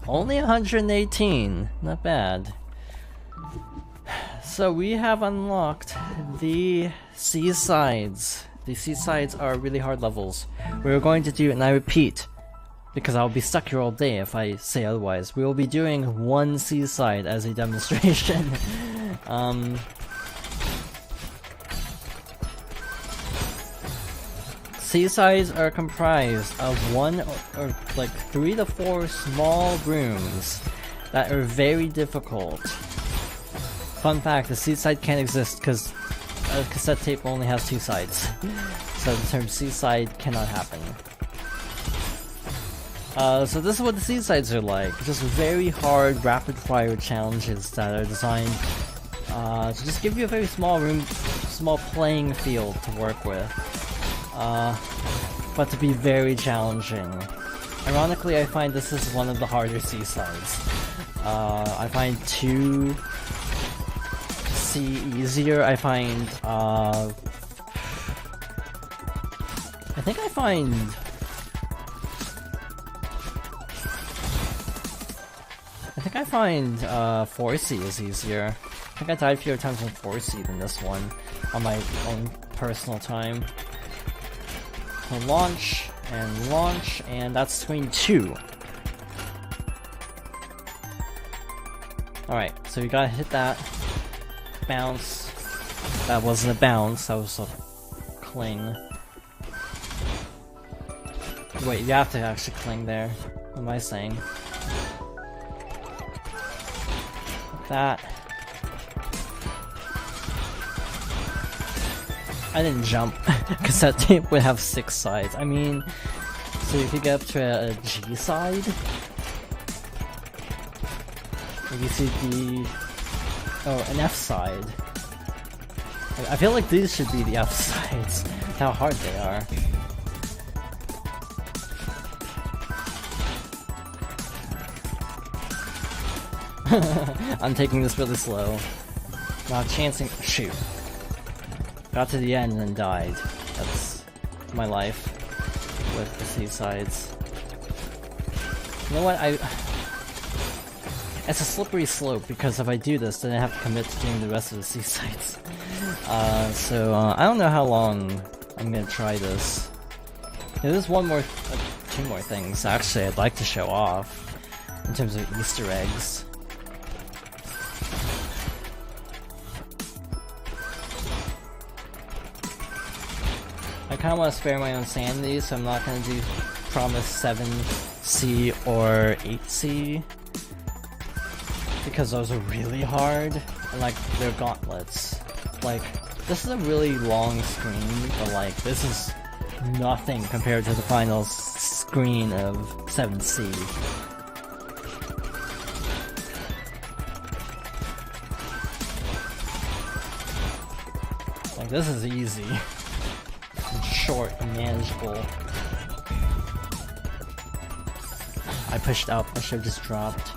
Only 118, not bad. So we have unlocked the seasides. The seasides are really hard levels. We're going to do, and I repeat, because I'll be stuck here all day if I say otherwise, we will be doing one seaside as a demonstration. Seasides are comprised of one or like 3 to 4 small rooms that are very difficult. Fun fact, the seaside can't exist because a cassette tape only has 2 sides. So the term seaside cannot happen. So this is what the seasides are like. Just very hard, rapid-fire challenges that are designed to just give you a very small room, small playing field to work with. But to be very challenging. Ironically, I find this is one of the harder seasides. I find 2C easier. I find, I think 4C is easier. I think I died fewer times on 4C than this one on my own personal time. So launch, and that's screen 2. Alright, so you gotta hit that. Bounce. That wasn't a bounce, that was a cling. Wait, you have to actually cling there. What am I saying? Like that. I didn't jump. Cassette tape would have 6 sides. I mean, so you could get up to a G side? Maybe see the... oh, an F side. I feel like these should be the F sides. How hard they are. I'm taking this really slow. Not chancing. Shoot. Got to the end and then died. That's my life with the seasides. You know what? It's a slippery slope because if I do this, then I have to commit to doing the rest of the seasides. So I don't know how long I'm gonna try this. There's one more, 2 more things actually I'd like to show off in terms of Easter eggs. I kinda wanna spare my own sanity, so I'm not gonna do promise 7C or 8C. Because those are really hard, and like, they're gauntlets. Like, this is a really long screen, but like, this is nothing compared to the final screen of 7C. Like, this is easy. Short and manageable. I pushed up, I should have just dropped.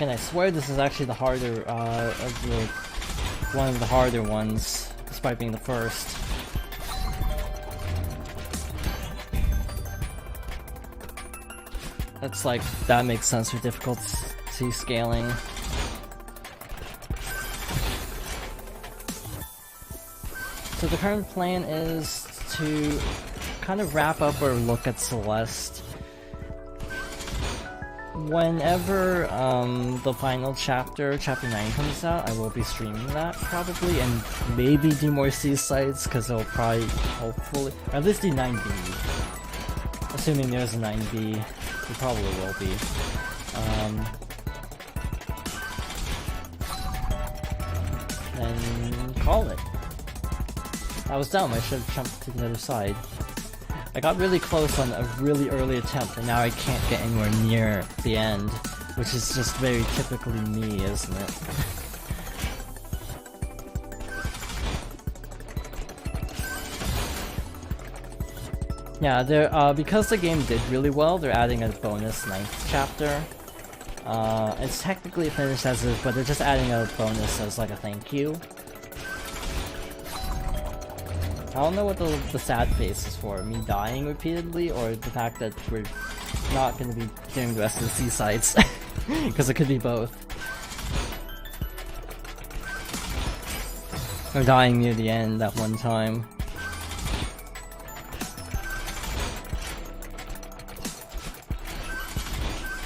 And I swear this is actually the harder, one of the harder ones, despite being the first. That's like, that makes sense for difficulty scaling. So the current plan is to kind of wrap up or look at Celeste whenever the final chapter, chapter 9 comes out. I will be streaming that probably, and maybe do more seasides because it'll probably, hopefully, or at least do 9B. Assuming there's a 9B, it probably will be. Then call it. I was dumb, I should have jumped to the other side. I got really close on a really early attempt, and now I can't get anywhere near the end, which is just very typically me, isn't it? Yeah, because the game did really well, they're adding a bonus 9th chapter. It's technically finished as is, but they're just adding a bonus as like a thank you. I don't know what the sad face is for, me dying repeatedly, or the fact that we're not going to be doing the rest of the seasides. Because it could be both. Or dying near the end that one time.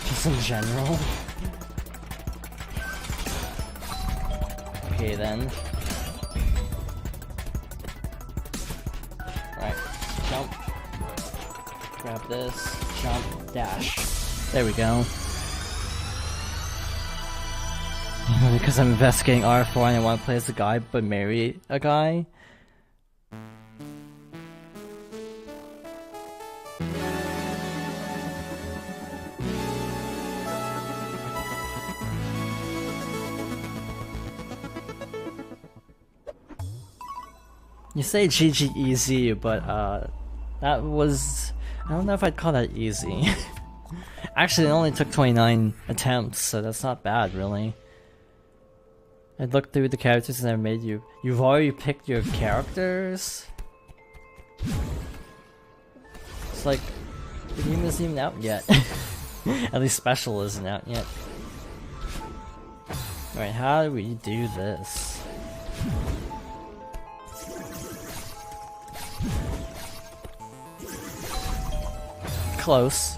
Just in general. Okay then. Alright, jump. Grab this, jump, dash. There we go. Because I'm investigating R4 and I want to play as a guy but marry a guy. You say GG easy, but that was... I don't know if I'd call that easy. Actually, it only took 29 attempts, so that's not bad, really. I looked through the characters and I made you. You've already picked your characters? It's like, the game isn't even out yet. At least Special isn't out yet. Alright, how do we do this? Close.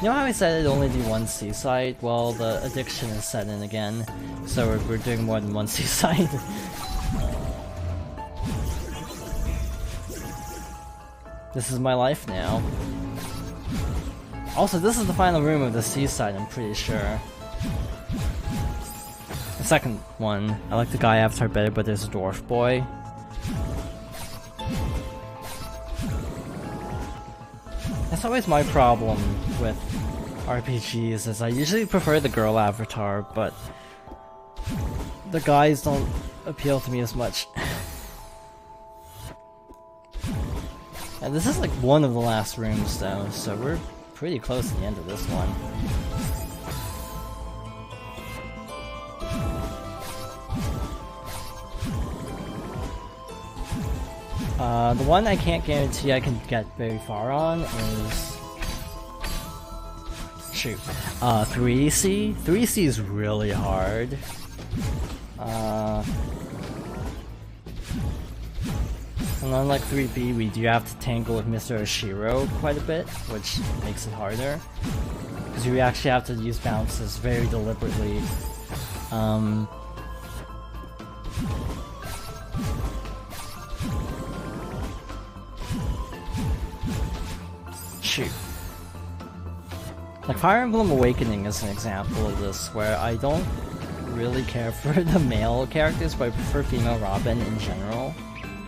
You know how I said I'd only do one seaside? Well, the addiction is set in again, so we're doing more than one seaside. This is my life now. Also, this is the final room of the seaside, I'm pretty sure. The second one, I like the guy avatar better, but there's a dwarf boy. That's always my problem with RPGs, is I usually prefer the girl avatar, but the guys don't appeal to me as much. And this is like one of the last rooms though, so we're pretty close to the end of this one. The one I can't guarantee I can get very far on is... shoot. 3C? 3C is really hard. And unlike 3B, we do have to tangle with Mr. Oshiro quite a bit, which makes it harder. Because we actually have to use bounces very deliberately. Shoot. Like Fire Emblem Awakening is an example of this, where I don't really care for the male characters, but I prefer female Robin in general.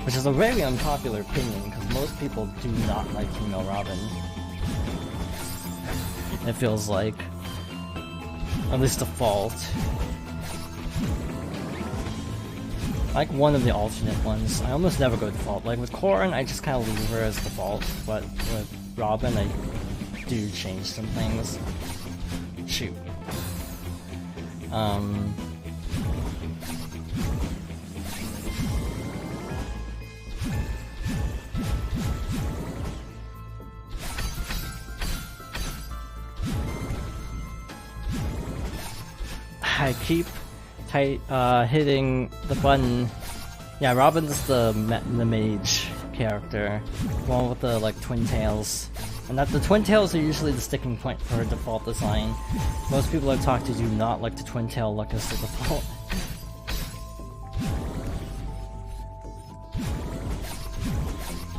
Which is a very unpopular opinion, because most people do not like female Robin. It feels like. At least default. I like one of the alternate ones. I almost never go default. Like with Corrin, I just kind of leave her as default, but with Robin, I do change some things. Shoot. I keep hitting the button. Yeah, Robin's the mage character, the one with the like twin tails, and that the twin tails are usually the sticking point for her default design. Most people I've talked to do not like the twin tail look as the default.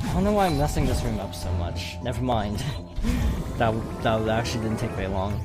I don't know why I'm messing this room up so much. Never mind. that actually didn't take very long.